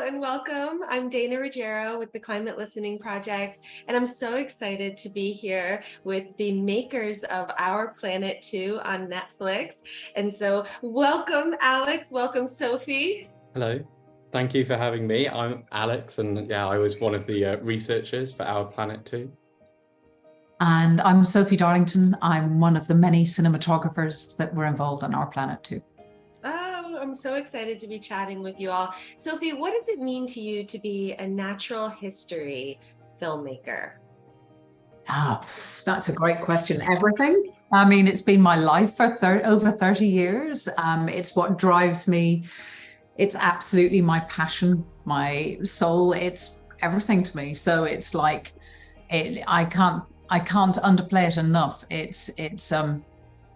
and welcome. I'm Dayna Reggero with the Climate Listening Project, and I'm so excited to be here with the makers of Our Planet 2 on Netflix. And so welcome, Alex. Welcome, Sophie. Hello. Thank you for having me. I'm Alex, and I was one of the researchers for Our Planet 2. And I'm Sophie Darlington. I'm one of the many cinematographers that were involved on Our Planet 2. Oh, I'm so excited to be chatting with you all. Sophie, what does it mean to you to be a natural history filmmaker? That's a great question. Everything. I mean, it's been my life for over 30 years. It's what drives me. It's absolutely my passion, my soul. It's everything to me. So it's like, I can't underplay it enough.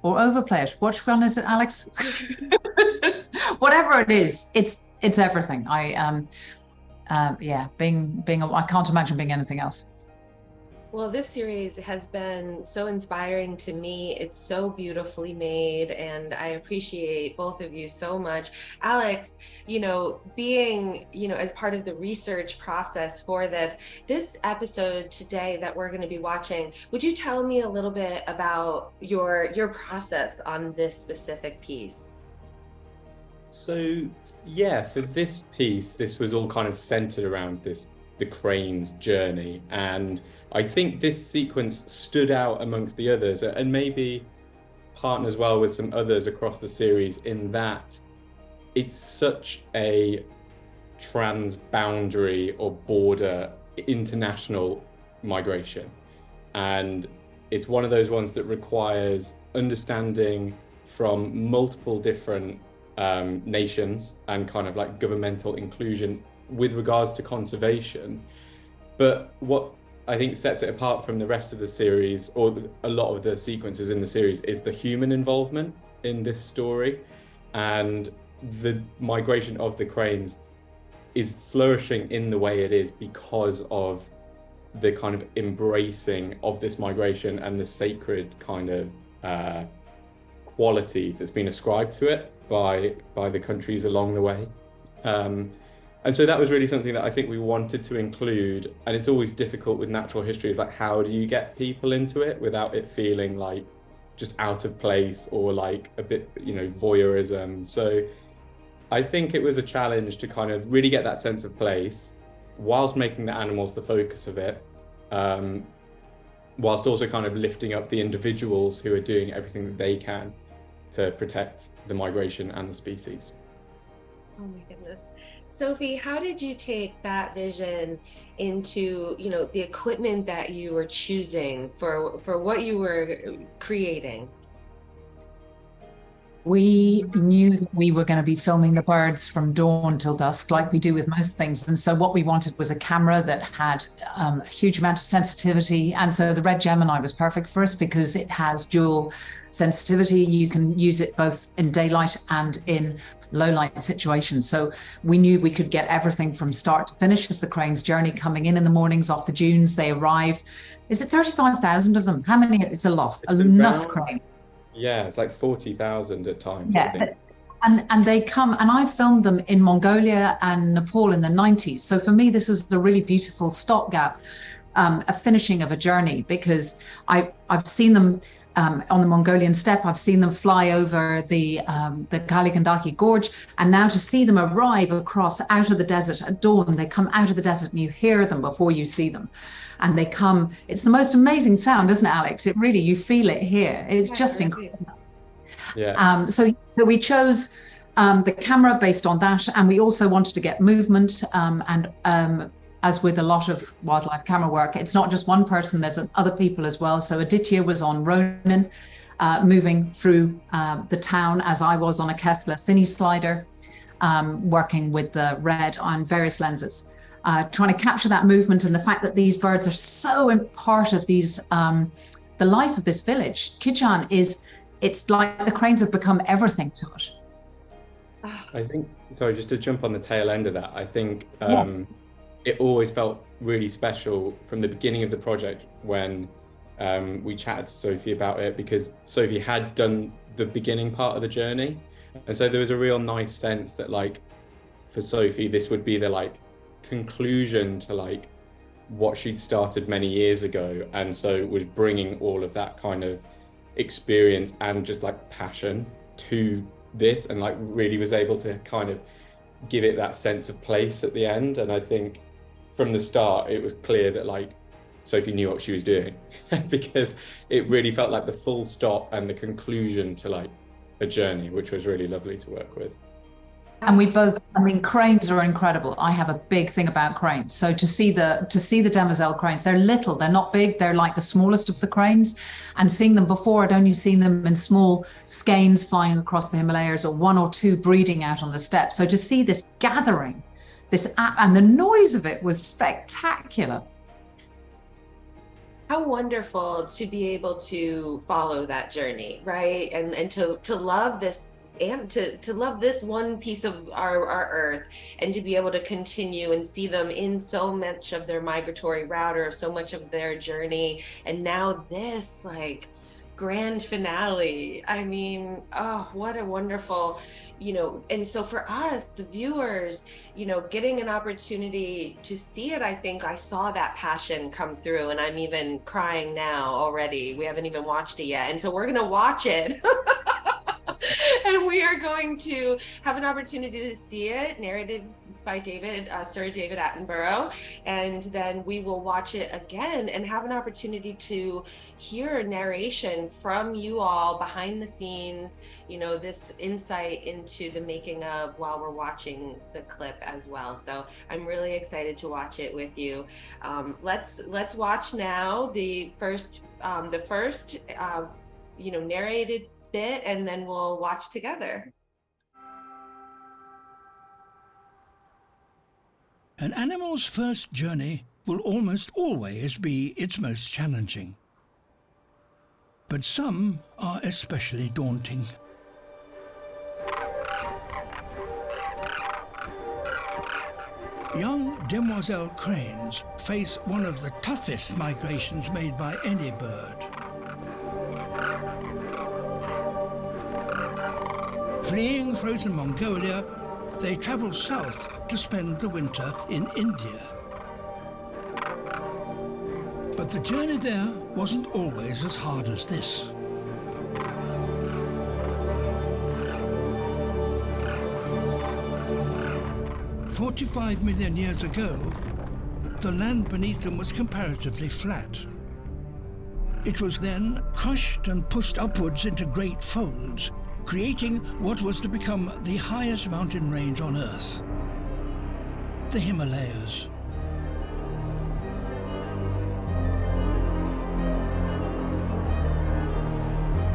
Or overplay it. Which one is it, Alex? Whatever it is, it's everything. I can't imagine being anything else. Well, this series has been so inspiring to me. It's so beautifully made, and I appreciate both of you so much. Alex, being, as part of the research process for this episode today that we're going to be watching, would you tell me a little bit about your process on this specific piece? So, for this piece, this was all kind of centered around the Cranes' journey, and I think this sequence stood out amongst the others, and maybe partners well with some others across the series, in that it's such a trans-boundary or border international migration, and it's one of those ones that requires understanding from multiple different nations and kind of like governmental inclusion with regards to conservation. But what I think sets it apart from the rest of the series, or a lot of the sequences in the series, is the human involvement in this story. And the migration of the Cranes is flourishing in the way it is because of the kind of embracing of this migration and the sacred kind of quality that's been ascribed to it by the countries along the way. And so that was really something that I think we wanted to include. And it's always difficult with natural history, is like, how do you get people into it without it feeling like just out of place or like a bit, voyeurism. So I think it was a challenge to kind of really get that sense of place whilst making the animals the focus of it, whilst also kind of lifting up the individuals who are doing everything that they can to protect the migration and the species. Oh my goodness. Sophie, how did you take that vision into, the equipment that you were choosing for what you were creating? We knew that we were going to be filming the birds from dawn till dusk, like we do with most things. And so what we wanted was a camera that had a huge amount of sensitivity. And so the Red Gemini was perfect for us because it has dual sensitivity. You can use it both in daylight and in low light situations. So we knew we could get everything from start to finish of the Cranes' journey, coming in the mornings off the dunes. They arrive. Is it 35,000 of them? How many? It's a lot. Enough cranes. Yeah, it's like 40,000 at times. Yeah. I think. And they come, and I filmed them in Mongolia and Nepal in the 90s. So for me, this was a really beautiful stopgap, a finishing of a journey, because I've seen them on the Mongolian steppe. I've seen them fly over the Kaligandaki Gorge, and now to see them arrive across out of the desert at dawn. They come out of the desert and you hear them before you see them. And they come, it's the most amazing sound, isn't it, Alex? It really, you feel it here. It's just incredible. Yeah. So we chose the camera based on that, and we also wanted to get movement, and as with a lot of wildlife camera work, it's not just one person, there's other people as well. So Aditya was on Ronin, moving through the town, as I was on a Kessler Cine Slider, working with the red on various lenses, trying to capture that movement and the fact that these birds are so part of these, the life of this village. Kijan it's like the Cranes have become everything to it. I think, sorry, just to jump on the tail end of that, I think it always felt really special from the beginning of the project when we chatted to Sophie about it, because Sophie had done the beginning part of the journey. And so there was a real nice sense that, like, for Sophie, this would be the like conclusion to like what she'd started many years ago, and so was bringing all of that kind of experience and just like passion to this, and like really was able to kind of give it that sense of place at the end. And I think from the start it was clear that like Sophie knew what she was doing because it really felt like the full stop and the conclusion to like a journey, which was really lovely to work with. And we both, I mean, cranes are incredible. I have a big thing about cranes. So to see the Demoiselle cranes, they're little, they're not big, they're like the smallest of the cranes. And seeing them before, I'd only seen them in small skeins flying across the Himalayas, or one or two breeding out on the steppes. So to see this gathering, and the noise of it was spectacular. How wonderful to be able to follow that journey, right? And to love this, and to love this one piece of our earth, and to be able to continue and see them in so much of their migratory route, or so much of their journey. And now this like grand finale. I mean, oh, what a wonderful, and so for us, the viewers, getting an opportunity to see it, I think I saw that passion come through, and I'm even crying now already. We haven't even watched it yet. And so we're going to watch it. And we are going to have an opportunity to see it narrated by Sir David Attenborough, and then we will watch it again and have an opportunity to hear narration from you all behind the scenes, this insight into the making of while we're watching the clip as well. So I'm really excited to watch it with you. Let's watch now the first narrated bit, and then we'll watch together. An animal's first journey will almost always be its most challenging. But some are especially daunting. Young Demoiselle Cranes face one of the toughest migrations made by any bird. Fleeing frozen Mongolia, they travel south to spend the winter in India. But the journey there wasn't always as hard as this. "45 million years ago, the land beneath them was comparatively flat. It was then crushed and pushed upwards into great folds, creating what was to become the highest mountain range on Earth, the Himalayas.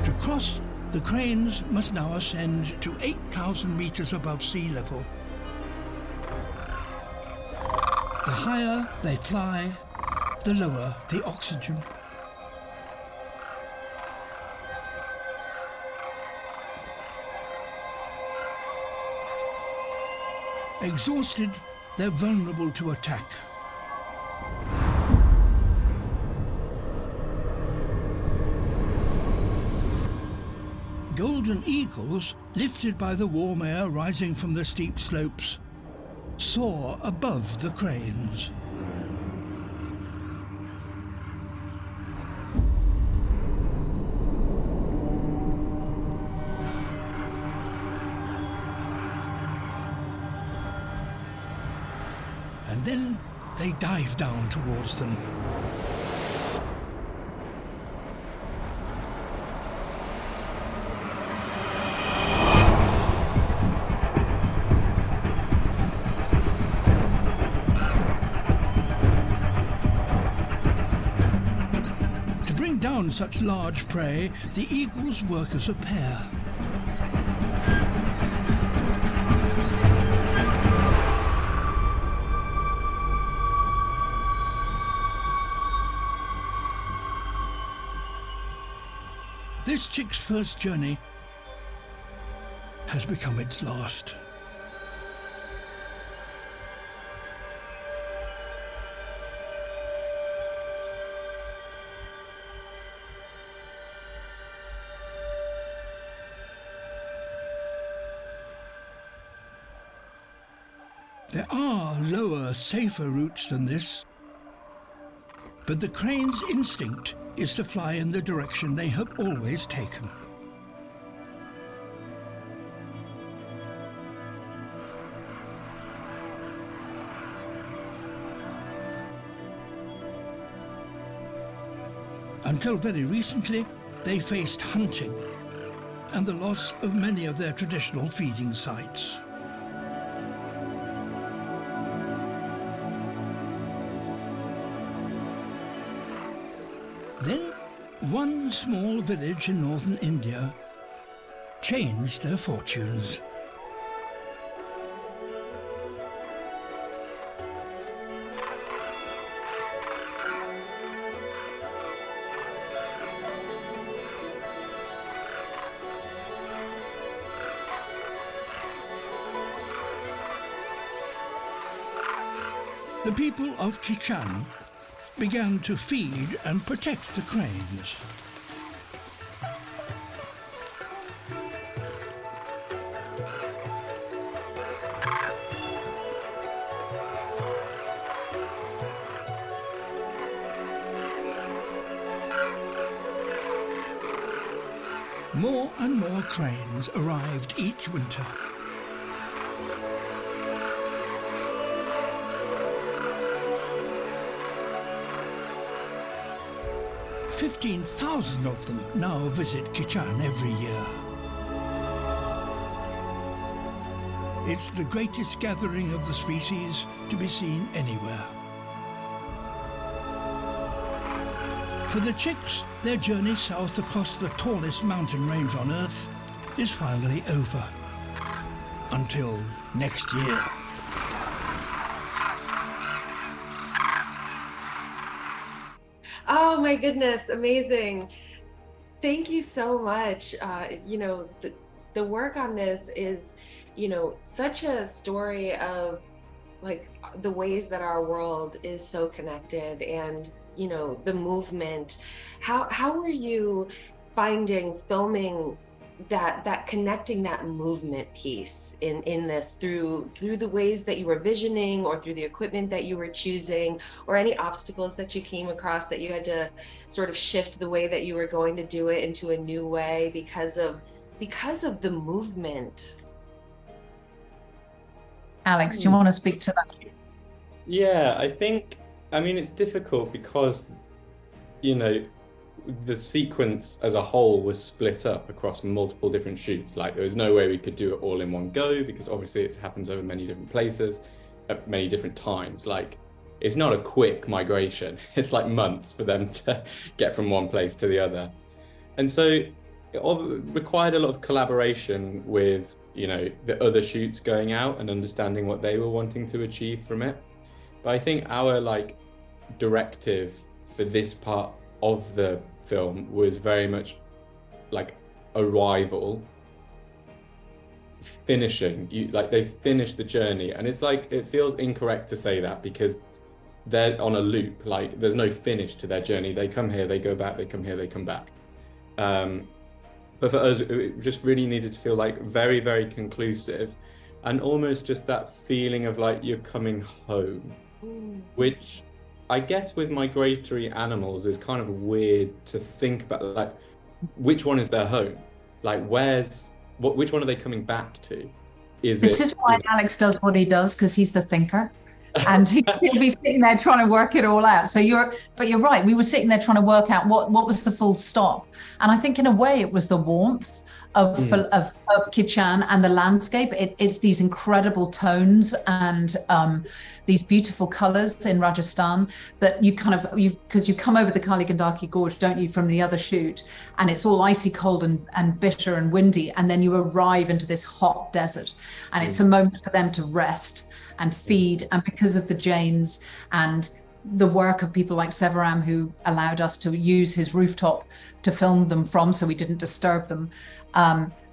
To cross, the cranes must now ascend to 8,000 meters above sea level. The higher they fly, the lower the oxygen. Exhausted, they're vulnerable to attack. Golden eagles, lifted by the warm air rising from the steep slopes, soar above the cranes. And then they dive down towards them. To bring down such large prey, the eagles work as a pair. This chick's first journey has become its last. There are lower, safer routes than this, but the crane's instinct is to fly in the direction they have always taken. Until very recently, they faced hunting and the loss of many of their traditional feeding sites. Then, one small village in northern India changed their fortunes. The people of Kichan began to feed and protect the cranes. More and more cranes arrived each winter. 15,000 of them now visit Kichan every year. It's the greatest gathering of the species to be seen anywhere. For the chicks, their journey south across the tallest mountain range on Earth is finally over. Until next year. Oh my goodness, amazing. Thank you so much. The work on this is, such a story of like the ways that our world is so connected and, the movement. How were you finding filming that connecting that movement piece in this through the ways that you were visioning or through the equipment that you were choosing, or any obstacles that you came across that you had to sort of shift the way that you were going to do it into a new way because of the movement? Alex, do you want to speak to that? Yeah, I mean, it's difficult because, the sequence as a whole was split up across multiple different shoots. Like, there was no way we could do it all in one go because obviously it happens over many different places at many different times. Like, it's not a quick migration. It's like months for them to get from one place to the other. And so it required a lot of collaboration with, the other shoots going out and understanding what they were wanting to achieve from it. But I think our directive for this part of the film was very much like arrival, finishing. They've finished the journey, and it's like, it feels incorrect to say that because they're on a loop. Like, there's no finish to their journey. They come here, they go back, they come here, they come back. But for us, it just really needed to feel like very, very conclusive, and almost just that feeling of like you're coming home, which I guess with migratory animals is kind of weird to think about, like, which one is their home? Like, which one are they coming back to? This is why Alex does what he does, because he's the thinker. And he'll be sitting there trying to work it all out. But you're right. We were sitting there trying to work out what was the full stop. And I think in a way it was the warmth of Kichan and the landscape. It's these incredible tones and these beautiful colors in Rajasthan that because you come over the Kali Gandaki Gorge, don't you, from the other shoot, and it's all icy cold and bitter and windy, and then you arrive into this hot desert, and it's a moment for them to rest and feed. And because of the Jains and the work of people like Severam, who allowed us to use his rooftop to film them from, so we didn't disturb them.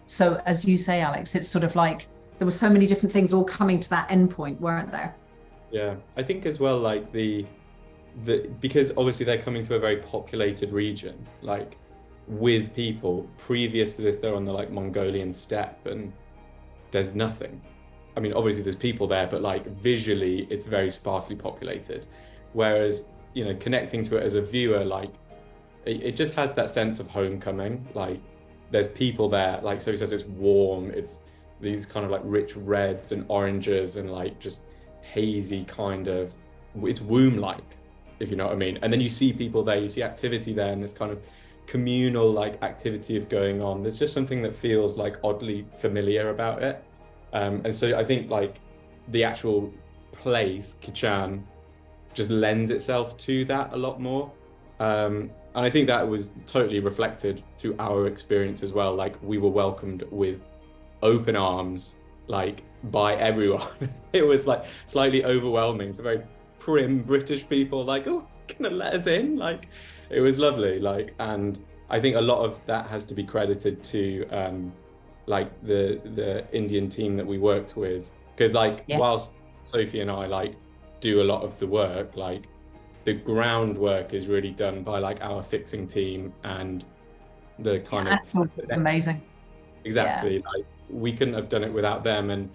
So as you say, Alex, it's sort of like there were so many different things all coming to that end point, weren't there? Yeah, I think as well, like because obviously they're coming to a very populated region, like with people. Previous to this, they're on the Mongolian steppe and there's nothing. I mean, obviously there's people there, but like visually it's very sparsely populated. Whereas, you know, connecting to it as a viewer, like it just has that sense of homecoming. Like there's people there, like Sophie says, it's warm, it's these kind of like rich reds and oranges and like just hazy kind of, it's womb-like, if you know what I mean. And then you see people there, you see activity there, and this kind of communal like activity of going on. There's just something that feels like oddly familiar about it. And so I think like the actual place, Kichan, just lends itself to that a lot more. And I think that was totally reflected through our experience as well. Like we were welcomed with open arms, like by everyone. It was like slightly overwhelming for very prim British people, like, oh, gonna let us in? Like, it was lovely. Like, and I think a lot of that has to be credited to like the Indian team that we worked with. Because like, whilst Sophie and I like do a lot of the work, like the groundwork is really done by like our fixing team and the kind of amazing. Exactly. Like we couldn't have done it without them, and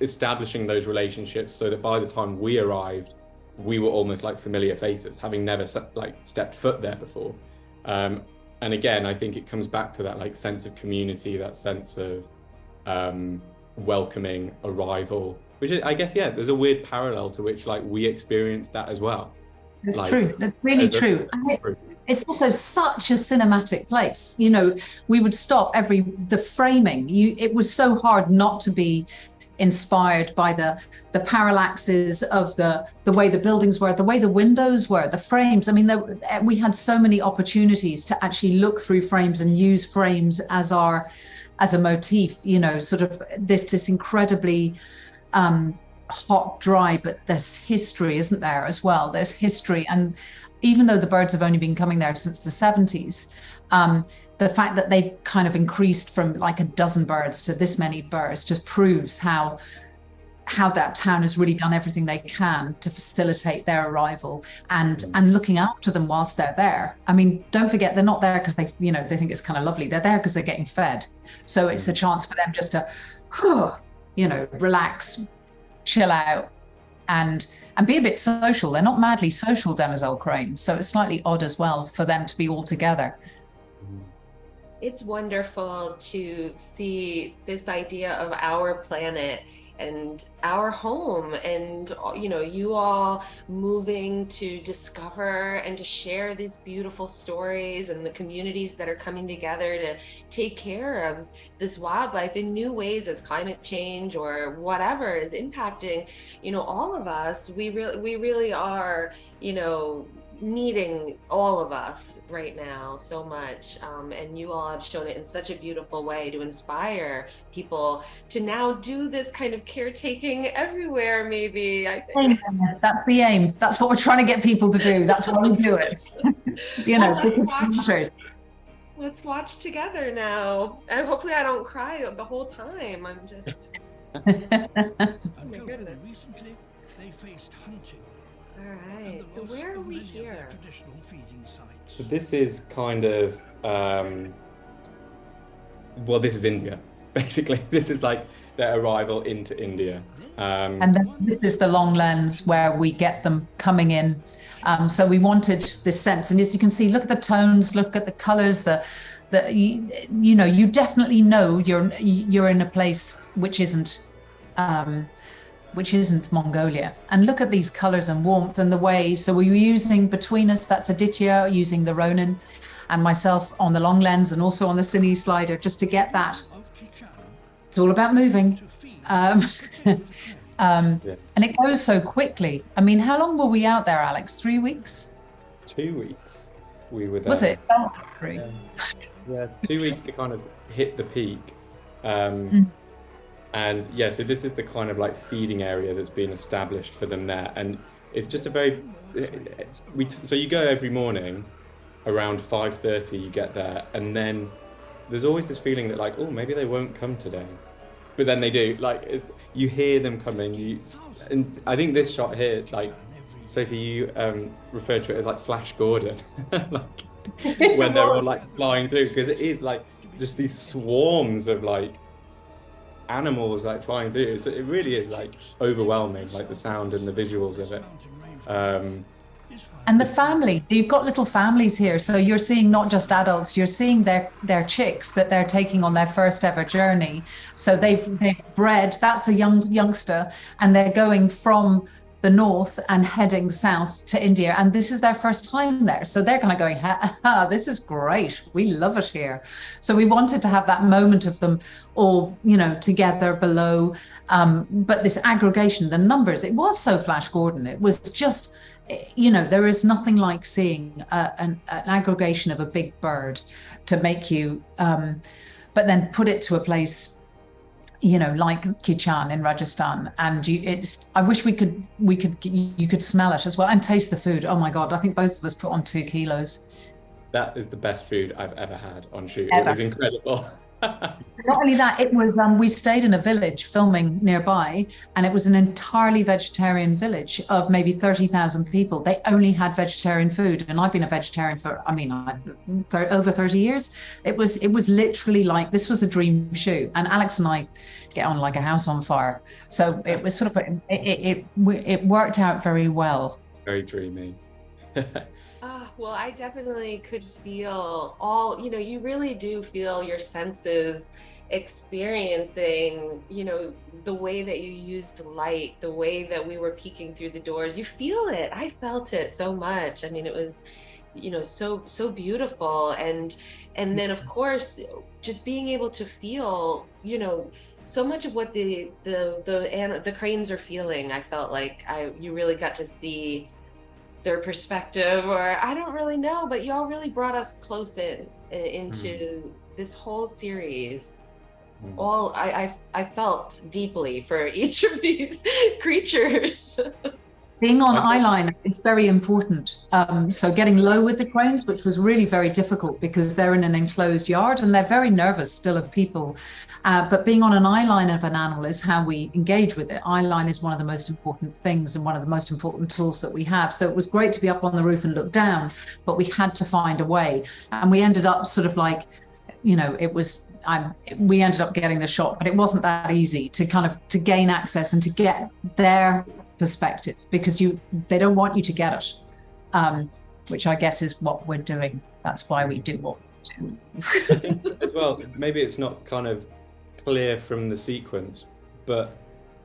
establishing those relationships so that by the time we arrived, we were almost like familiar faces, having never like stepped foot there before. And again, I think it comes back to that like sense of community, that sense of welcoming arrival, which is, I guess, there's a weird parallel to which like we experienced that as well. It's like, true. It's really true. And it's also such a cinematic place. You know, we would stop the framing. It was so hard not to be inspired by the parallaxes of the way the buildings were, the way the windows were, the frames. I mean, we had so many opportunities to actually look through frames and use frames as a motif. You know, sort of this incredibly hot, dry, but there's history, isn't there, as well? There's history. And even though the birds have only been coming there since the 70s, the fact that they've kind of increased from like a dozen birds to this many birds just proves how that town has really done everything they can to facilitate their arrival and looking after them whilst they're there. I mean, don't forget, they're not there because they think it's kind of lovely. They're there because they're getting fed. So it's a chance for them just to, relax, chill out, and be a bit social. They're not madly social, Demoiselle Cranes, so it's slightly odd as well for them to be all together. It's wonderful to see this idea of our planet and our home, and you all moving to discover and to share these beautiful stories, and the communities that are coming together to take care of this wildlife in new ways as climate change or whatever is impacting all of us. We really are needing all of us right now so much, and you all have shown it in such a beautiful way to inspire people to now do this kind of caretaking everywhere. Maybe I think that's the aim. That's what we're trying to get people to do. That's why we do it. Because let's watch together now, and hopefully I don't cry the whole time. I'm just Until very recently, they faced hunting. All right, so where are we here? So this is kind of, this is India, basically. This is like their arrival into India. And then this is the long lens where we get them coming in. So we wanted this sense, and as you can see, look at the tones, look at the colors, you definitely know you're in a place which isn't Mongolia. And look at these colors and warmth and the way. So we were using, between us, that's Aditya using the Ronin, and myself on the long lens and also on the cine slider, just to get that. It's all about moving. And it goes so quickly. I mean, how long were we out there, Alex? 3 weeks? 2 weeks. We were there. Was it? Oh, 3. 2 weeks to kind of hit the peak. And so this is the kind of like feeding area that's been established for them there. And it's just so you go every morning around 5:30, you get there, and then there's always this feeling that like, oh, maybe they won't come today. But then they do. Like you hear them coming. And I think this shot here, like Sophie, you referred to it as like Flash Gordon, like when they're all like flying through, because it is like just these swarms of like animals like flying through. It really is like overwhelming, like the sound and the visuals of it. And the family, you've got little families here. So you're seeing not just adults, you're seeing their chicks that they're taking on their first ever journey. So they've bred, that's a youngster, and they're going from the north and heading south to India. And this is their first time there. So they're kind of going, this is great. We love it here. So we wanted to have that moment of them all, you know, together below. But this aggregation, the numbers, it was so Flash Gordon. It was just, you know, there is nothing like seeing an aggregation of a big bird to make you, but then put it to a place, you know, like Kichan in Rajasthan, and I wish you could smell it as well and taste the food. Oh my God, I think both of us put on 2 kilos. That is the best food I've ever had on shoot. Ever. It was incredible. Not only that, it was we stayed in a village filming nearby, and it was an entirely vegetarian village of maybe 30,000 people. They only had vegetarian food, and I've been a vegetarian for over 30 years. It was literally like, this was the dream shoot, and Alex and I get on like a house on fire. So it was sort of it worked out very well. Very dreamy. Well, I definitely could feel all, you know, you really do feel your senses experiencing, you know, the way that you used light, the way that we were peeking through the doors. You feel it. I felt it so much. I mean, it was, you know, so beautiful. And then of course, just being able to feel, you know, so much of what the cranes are feeling. I felt like you really got to see their perspective, or I don't really know, but y'all really brought us close into this whole series. All I felt deeply for each of these creatures. Being on eyeliner is very important. So getting low with the cranes, which was really very difficult because they're in an enclosed yard and they're very nervous still of people. But being on an eyeline of an animal is how we engage with it. Eyeline is one of the most important things and one of the most important tools that we have. So it was great to be up on the roof and look down, but we had to find a way. And we ended up sort of like, you know, we ended up getting the shot, but it wasn't that easy to gain access and to get their perspective, because they don't want you to get it, which I guess is what we're doing. That's why we do what we do. As well, maybe it's not kind of clear from the sequence, but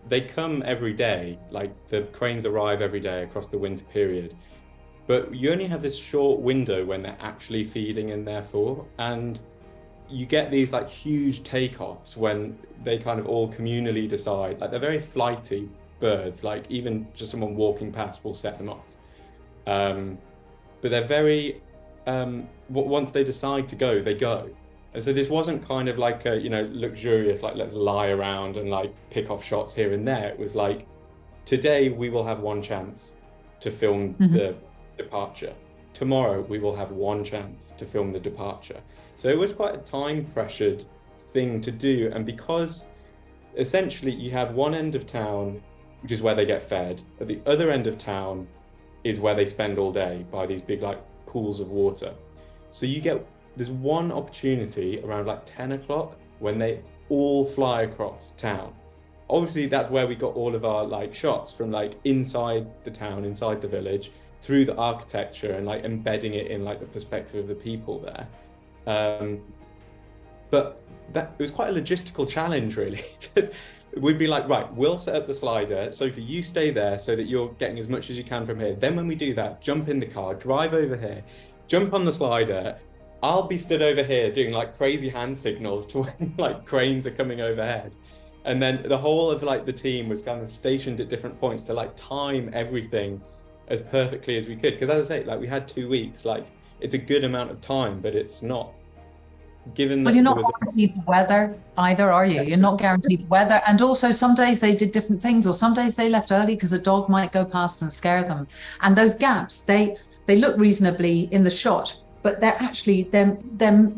they come every day. Like the cranes arrive every day across the winter period, but you only have this short window when they're actually feeding and therefore, and you get these like huge takeoffs when they kind of all communally decide, like they're very flighty birds, like even just someone walking past will set them off, but they're very once they decide to go, they go. And so this wasn't kind of like a, you know, luxurious, like let's lie around and like pick off shots here and there. It was like, today we will have one chance to film the departure. Tomorrow we will have one chance to film the departure. So it was quite a time pressured thing to do. And because essentially you have one end of town, which is where they get fed. At the other end of town is where they spend all day by these big like pools of water. So there's one opportunity around like 10 o'clock when they all fly across town. Obviously that's where we got all of our like shots from, like inside the town, inside the village, through the architecture and like embedding it in like the perspective of the people there. But it was quite a logistical challenge really, because we'd be like, right, we'll set up the slider. Sophie, you stay there so that you're getting as much as you can from here. Then when we do that, jump in the car, drive over here, jump on the slider. I'll be stood over here doing like crazy hand signals to when like cranes are coming overhead. And then the whole of like the team was kind of stationed at different points to like time everything as perfectly as we could. Because as I say, like we had 2 weeks, like it's a good amount of time, but it's not given that. Well, you're not guaranteed the weather either, are you? You're not guaranteed the weather. And also some days they did different things, or some days they left early because a dog might go past and scare them. And those gaps, they look reasonably in the shot, but they're actually, they're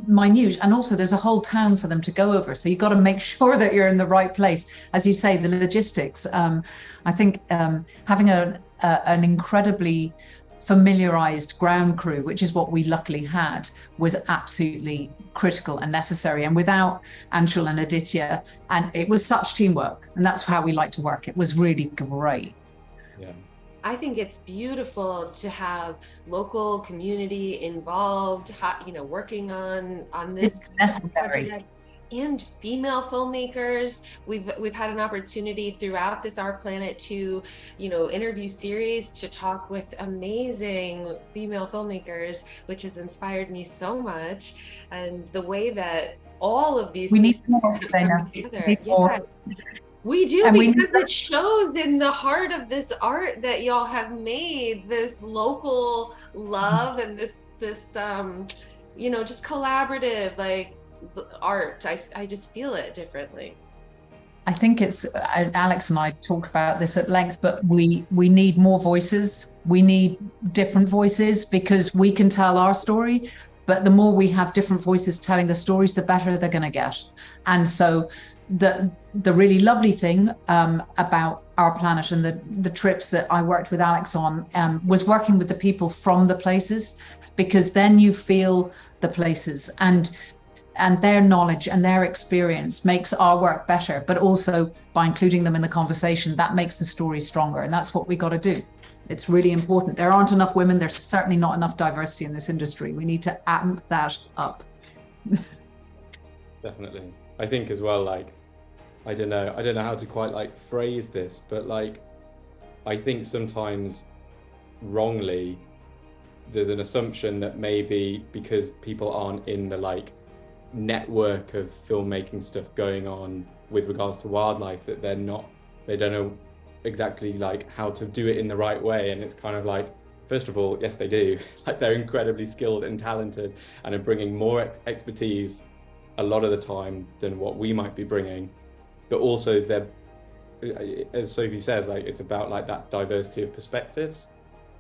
minute. And also there's a whole town for them to go over. So you've got to make sure that you're in the right place. As you say, the logistics, I think having an incredibly familiarized ground crew, which is what we luckily had, was absolutely critical and necessary. And without Anshul and Aditya, and it was such teamwork, and that's how we like to work. It was really great. Yeah. I think it's beautiful to have local community involved, you know, working on this. It's necessary. Project. And female filmmakers. We've had an opportunity throughout this Our Planet to, you know, interview series to talk with amazing female filmmakers, which has inspired me so much. And the way that all of these we need more, Dayna. Yeah. We do, and because it shows in the heart of this art that y'all have made, this local love and this you know, just collaborative, like, art. I just feel it differently. I think it's Alex and I talked about this at length, but we need more voices. We need different voices, because we can tell our story, but the more we have different voices telling the stories, the better they're going to get. And so the really lovely thing about Our Planet and the trips that I worked with Alex on was working with the people from the places, because then you feel the places, and their knowledge and their experience makes our work better, but also by including them in the conversation, that makes the story stronger. And that's what we got to do. It's really important. There aren't enough women. There's certainly not enough diversity in this industry. We need to amp that up. Definitely. I think as well, like, I don't know how to quite like phrase this, but like, I think sometimes wrongly, there's an assumption that maybe because people aren't in the like network of filmmaking stuff going on with regards to wildlife, that they don't know exactly like how to do it in the right way. And it's kind of like, first of all, yes, they do. Like, they're incredibly skilled and talented and are bringing more expertise a lot of the time than what we might be bringing. But also, they're, as Sophie says, like, it's about like that diversity of perspectives.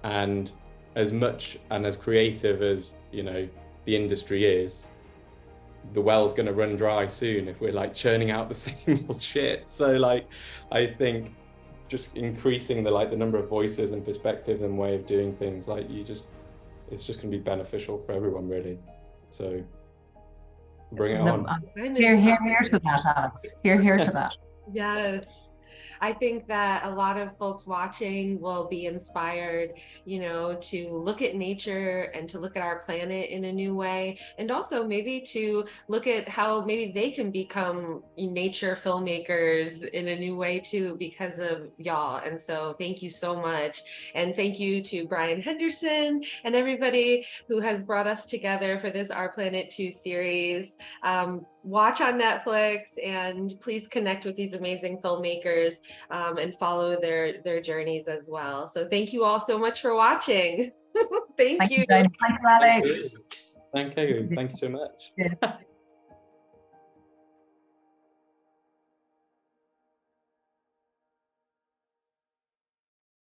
And as much and as creative as, you know, the industry is, the well's going to run dry soon if we're like churning out the same old shit. So like, I think just increasing the number of voices and perspectives and way of doing things, like, it's just going to be beneficial for everyone, really. So bring it on. Here to that, Alex. Here to that. Yes. I think that a lot of folks watching will be inspired, you know, to look at nature and to look at our planet in a new way, and also maybe to look at how maybe they can become nature filmmakers in a new way too, because of y'all. And so thank you so much. And thank you to Brian Henderson and everybody who has brought us together for this Our Planet 2 series. Watch on Netflix, and please connect with these amazing filmmakers and follow their journeys as well. So thank you all so much for watching. Thank you. Thank you, Alex. Thank you so much.